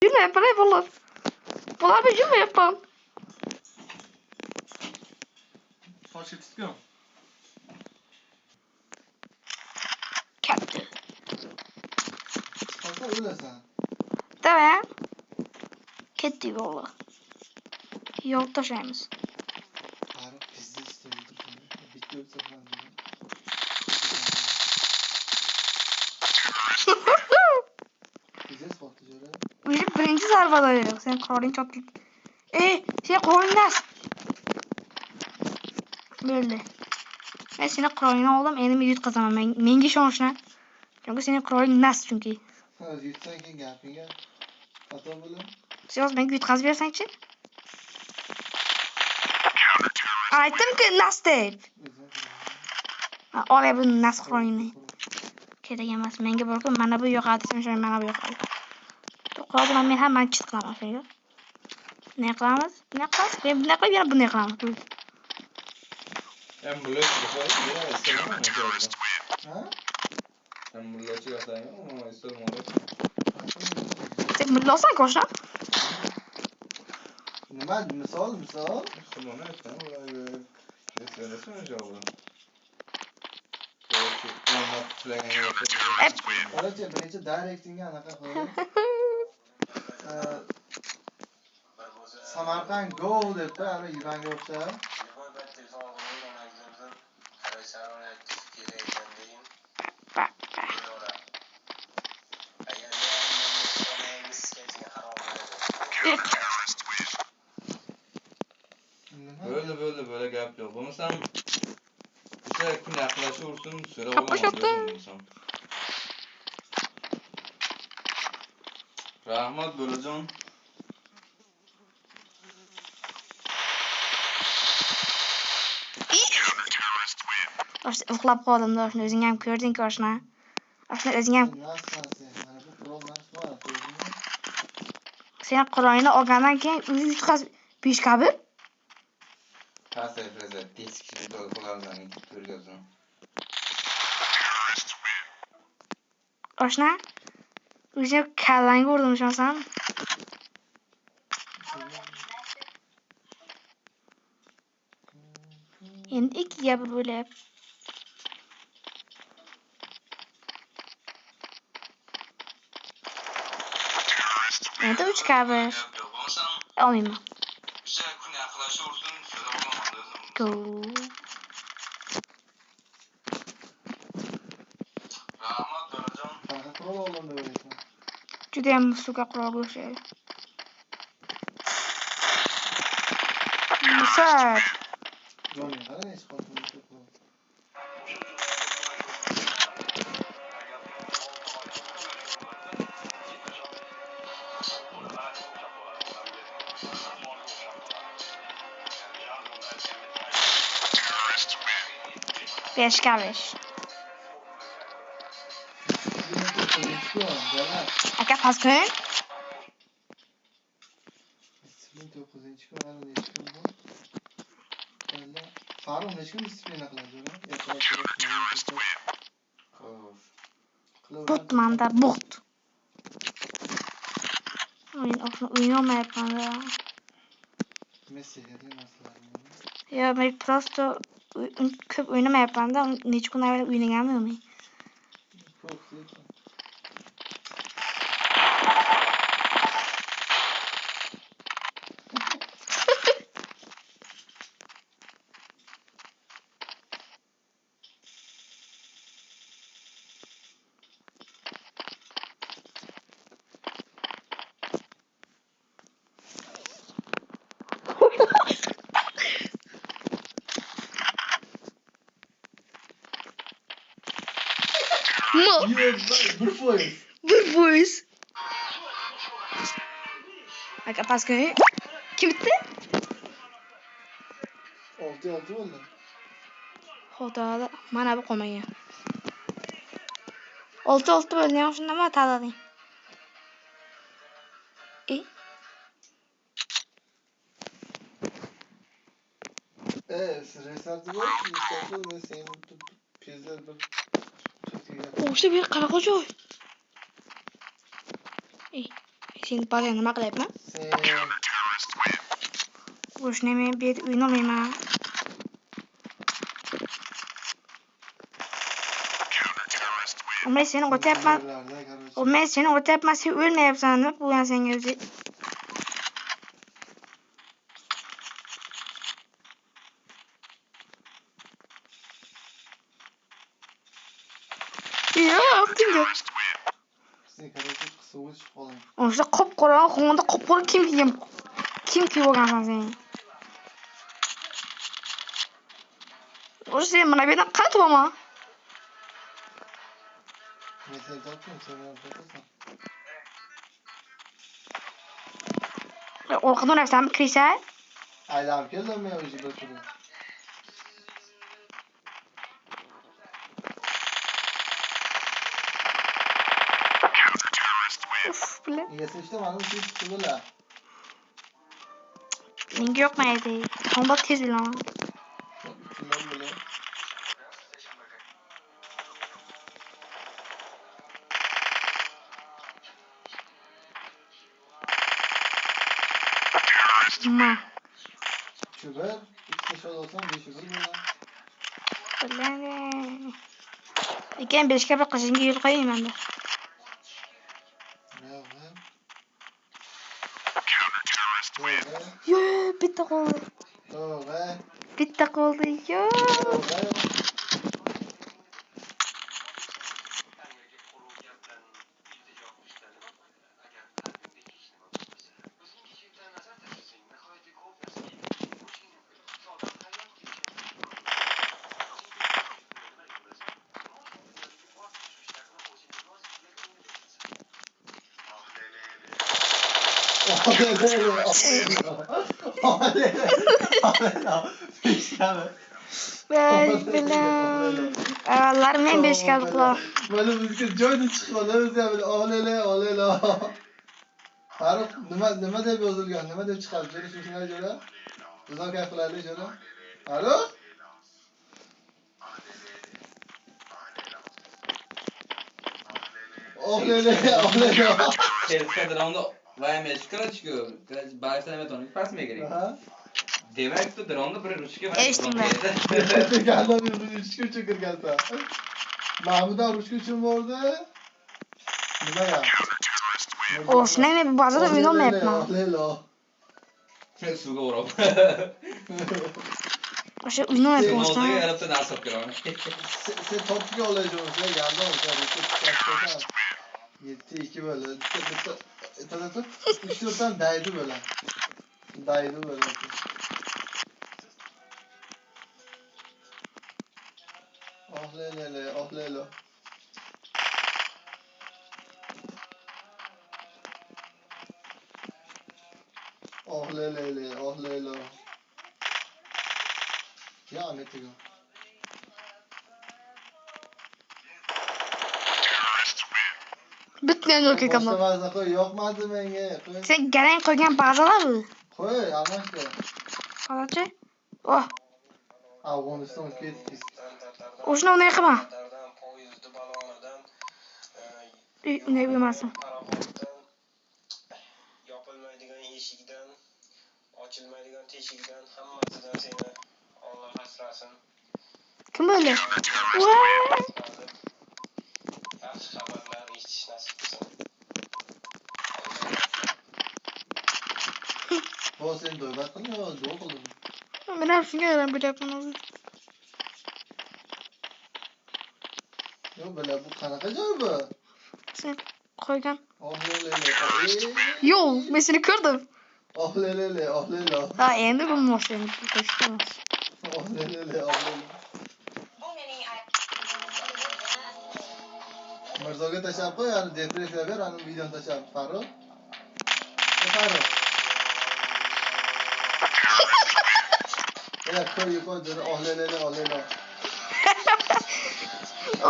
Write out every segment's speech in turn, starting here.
Yürüme yapar bunlar. Bunlar bir yürüme yapar. Sochga tutgan. Ketdi. Kalka ölesan. Davay. Ketdik valla. Yo'q tashlaymiz. Qari pizza istaydi. Bitta o'lsa ham. Pizza sotdi jo'ra. O'sha birinchi zarbada yo'q. Sen qoring chopdi. Sen qoringdas. Bo'ldi. Men seni qoringni oldim, endi men yutqazaman. Menga ishonchni. Chunki sening qoring nas chunki. Hozir yutsang keyin gapingga xato bo'lar. Sen hozir menga yutqazib bersang-chi? Aytdim-ku nas deb. Olay bu nas qoringni. Kerak emas. Menga borku mana bu yo'qadi, sen mana bu yo'qadi. To'qol bilan men hammani chit qilaman shunga. Ne qilamiz? Ne qilamiz? Men bunday qilib yana bunday qilamiz. Hem bulochiga qo'yib, yana istalmayman joyida. Ha? Hem bulochiga qo'yib, ama istalmayman. Sen mullasan qo'shna? Nima misol? Xulona aytdim, ular desene javobim. Qarachi, birinchi directingga anaqa qo'yib. Samarqand go deb ana yuranga o'xshab. Böyle gap yok. Bo'lmasam o'sha kun yaqinlashib ursin, so'rab Kapashapti. olaman. Rahmat Bo'lajon. Uxlab qoldim da, shuni o'zing ham ko'rding-ku oshna. Oshna o'zing ham sen Qur'onni olgandan keyin o'zing yutqazib besh kabi. Ta'sir qilsa, teskishni qo'llardan ko'rgazdim. Oshna. O'zing kallangga urdim ishonsan. Endi ikkiga bo'lib. Endi 3 kabi. Olmayman. O'sha kun yaqinlashib ursin, so'rab olaman. Go. Rahmat Bo'lajon. qanaqa qurol olindi o'ylaysan? Juda ham suka qurolga o'xshaydi. Musab. Jo'ning qara hech qolmadi. Besh kabish. Aka paskun. Disiplin 9-kun hali necha kun bor? Farruh necha kun disiplina qiladi? Butmanda but. O'ynamayapman da. Messiga demaslarmi? Ya men prosto ko'p o'ynamayapman da, necha kun avval o'ynaganman men. Bir boys. Aka paskun. Kim bitti? 6 bo'ldi. Xudoda, mana bu qolmagan. 6 bo'ldi, ham shundami tadading? Restartı bor, restartı ve senin pizza bir O'sha bir qanaqa joy? Şimdi bana nima qilyapman? Sen O'shani men bu yerda o'ynamayman. Men seni o'tyapman. yerlerde kardeşim. O men seni o'tyapman, sen o'lmayapsan deb bu ham senga o'zi. Yo'q, kimga? Sen kardeşim kısa uç falan. O'sha qop-qorong'i xonada qop-qora kim kiygan? Kim kiyib olgansan sen? O'sha sen mana bu yerdan qaytib olma. Ben seni tapıyorum, sen beni tapırsan. Orqadan o'ynayapsanmi, kirsa? Aylanıp geldim ben o işi götürüyorum. Uf, bile. Yesi işte bana bir şey tuttu la. Menga yoqmaydi. Xonda tez o'ynaman. Şundan böyle. Ma. Şuber. İki şöyle olsam bir şuber böyle. Biladi. Lekin 5 ga bir qizingga yo'l qo'ymayman da. Ne var? Böyle. Yo, bitta qoldi. Böyle. Bitta qoldi. Yo. Böyle. Vay bilan. Avvallar men 5 ga qilaman. Mana bizga joyda chiqib biz ham olele. Farruh nima deb yozilgan? Nima deb chiqadi? Jo'ra shunga jo'ra. Muzokara qilaylik jo'ra. Farruh? Olele. Terska dronda vayme çıkaraçkı. Başlama tonu pasmaya gerek. Aha. Demek ki dronda bir ruchka var. Eshitdim ben. Geldi bir üçkü çıkır geldi. Mahmud'a üçkü için vardı. Nima ya? O'shani men ba'zida o'ynolmayapman. Suvga urib. O'sha o'ynolmayapman Mavzuga o'shani. yarabda dars olib beraman. Sen topga olacağım sen geldi o 7-2 böyle. Tabii. 3-4 tane daydı böyle. Daydı böyle. Oh lele. Oh lele. Ya Ahmet'e gel. Bitgan yo'q ekan. Boshqa vazna qo'y, yoqmadi menga. Qo'y. Sen garang qo'ygan ba'zalar bu. Qo'y, almashdi. Qarachi. Oh, Afg'oniston ketdik. o'shani unday qilma. Unday bo'lmasin. Yopilmaydigan eshikdan, ochilmaydigan teshikdan hammasidan seni Alloh asrasin. Kim o'ldi? Yaxshi xabarlar eshitish nasib qilsin. Bu sen do'ybat qilding yo, duo qilding? Men ham shunga yaram beryapman hozir. Yo, bu qanaqa joy bu? Sen qo'ygan. Oh lele. Yo, men seni ko'rdim. Oh lele. Ha, endi bu mashina qo'shdim. Oh lele. Mirzoga tashlab qo'y, yani depressiya ber, ani videoni tashlab Farruh. Farruh. Ya qo'y, oh lele.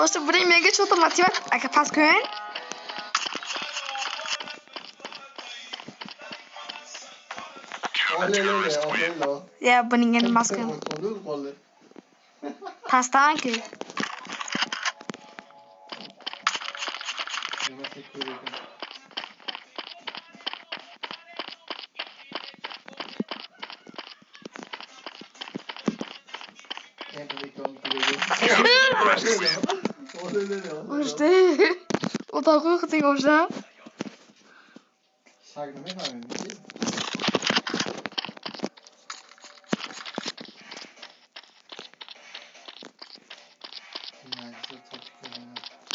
O'sha biring menga cho'ta motivatsiya aka pas qo'ying. Oh lele. Ya buning endi mas qo'ying. Olur qoldi. Pasdan-ku. Nima tekir ekan. Oşte. O da korkutuyor hoşla. Şag nefahmim.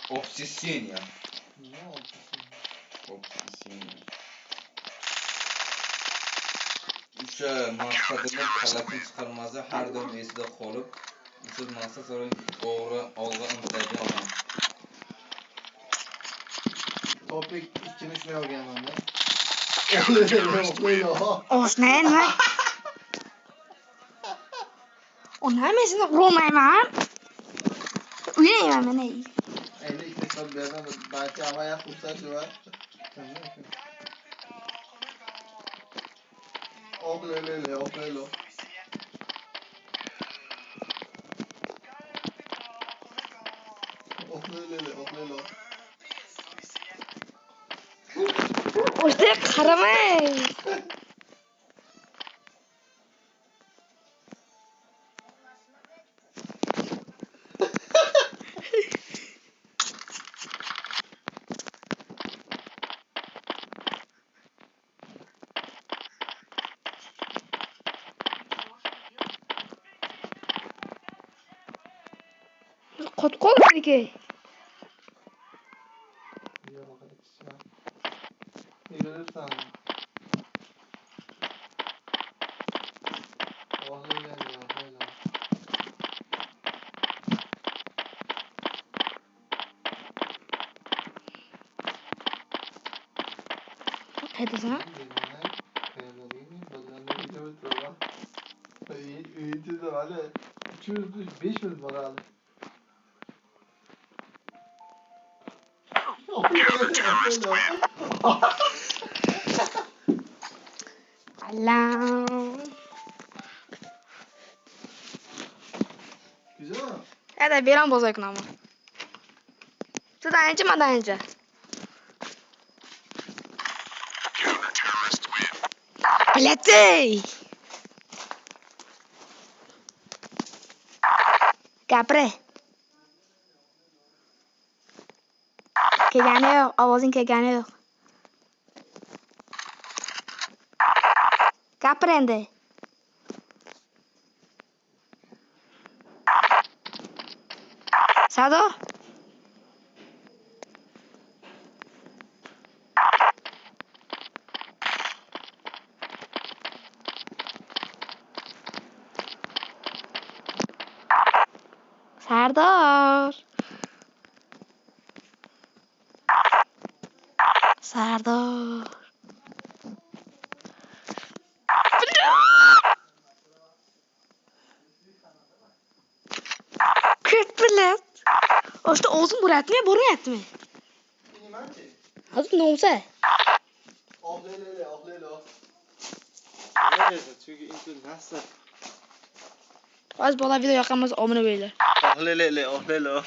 Obsession ya. Ne oldu? Obsession. O'sha maqsadini kalakin chiqarmasa har doim esida qolib, o'sha maqsad sari olg'a intiladigan odam. Topik ikkini shunday olganman da. O'xlaydi. Oşne ne? O ne mesele olmayman. Uyuyamam ben iyi. Endi ikkita kitob berdim. Balki avaya qilsa shu va. O'xlaydi. O'xlaydi. Oşte karamay. Kot kolmadı ki. Yürürsen. O'xlaydi. Hadi sen. Uyutuda hali 500 var hali. Allah'ım. Güzel mi? Hadi bir an bozayım ama. Şu da önce mi daha önce? Bileti. Gapre. Kelgani yo'q, ovozing kelgani yo'q. Gapir endi. Sado? Sardor. Sardor. Kurt bilet. Oşta o'zim bo'layaptimi, bo'layaptimi? Bilmayman-chi. Hozir nomsa. O'xlaydi. Çünkü internet nasıl? Hozir bola video yoqamiz, omini bo'ylar. O'xlaydi.